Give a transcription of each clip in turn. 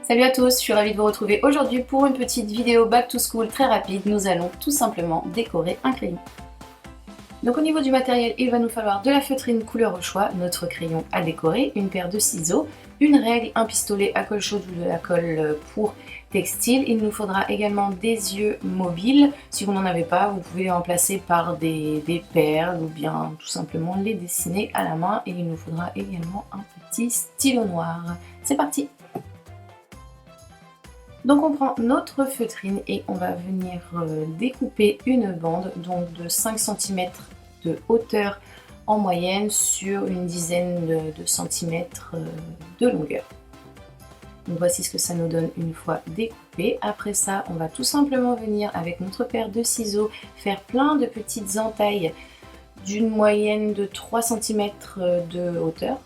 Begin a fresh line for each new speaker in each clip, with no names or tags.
Salut à tous, je suis ravie de vous retrouver aujourd'hui pour une petite vidéo back to school très rapide. Nous allons tout simplement décorer un crayon. Donc au niveau du matériel, il va nous falloir de la feutrine couleur au choix, notre crayon à décorer, une paire de ciseaux, une règle, un pistolet à colle chaude ou de la colle pour textile. Il nous faudra également des yeux mobiles. Si vous n'en avez pas, vous pouvez les remplacer par des perles ou bien tout simplement les dessiner à la main. Et il nous faudra également un petit stylo noir. C'est parti! Donc on prend notre feutrine et on va venir découper une bande donc de 5 cm de hauteur en moyenne sur une dizaine de centimètres de longueur. Donc voici ce que ça nous donne une fois découpé. Après ça, on va tout simplement venir avec notre paire de ciseaux faire plein de petites entailles d'une moyenne de 3 cm de hauteur,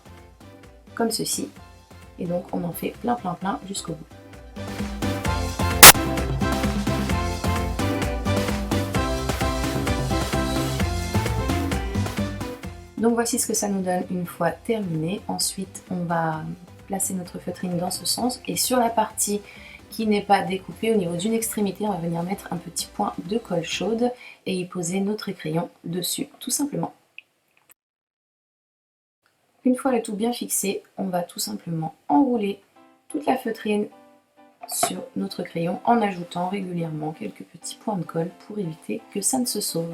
comme ceci. Et donc on en fait plein jusqu'au bout. Donc voici ce que ça nous donne une fois terminé. Ensuite, on va placer notre feutrine dans ce sens et sur la partie qui n'est pas découpée au niveau d'une extrémité, on va venir mettre un petit point de colle chaude et y poser notre crayon dessus, tout simplement. Une fois le tout bien fixé, on va tout simplement enrouler toute la feutrine sur notre crayon en ajoutant régulièrement quelques petits points de colle pour éviter que ça ne se sauve.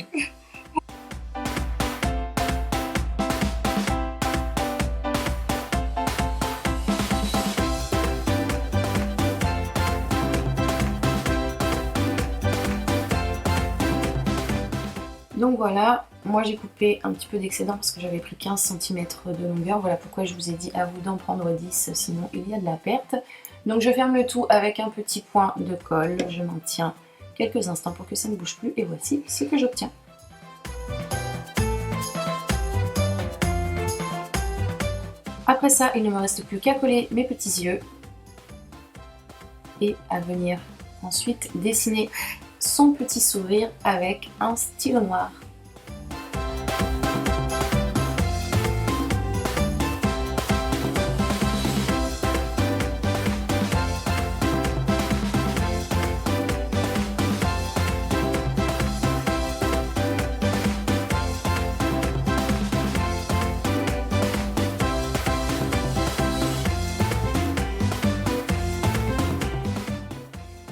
Donc voilà, moi j'ai coupé un petit peu d'excédent parce que j'avais pris 15 cm de longueur. Voilà pourquoi je vous ai dit à vous d'en prendre 10, sinon il y a de la perte. Donc je ferme le tout avec un petit point de colle. Je maintiens quelques instants pour que ça ne bouge plus et voici ce que j'obtiens. Après ça, il ne me reste plus qu'à coller mes petits yeux et à venir ensuite dessiner son petit sourire avec un stylo noir.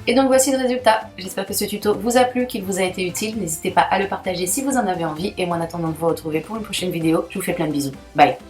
Et donc voici le résultat. J'espère que ce tuto vous a plu, qu'il vous a été utile. N'hésitez pas à le partager si vous en avez envie. Et moi en attendant de vous retrouver pour une prochaine vidéo, je vous fais plein de bisous. Bye!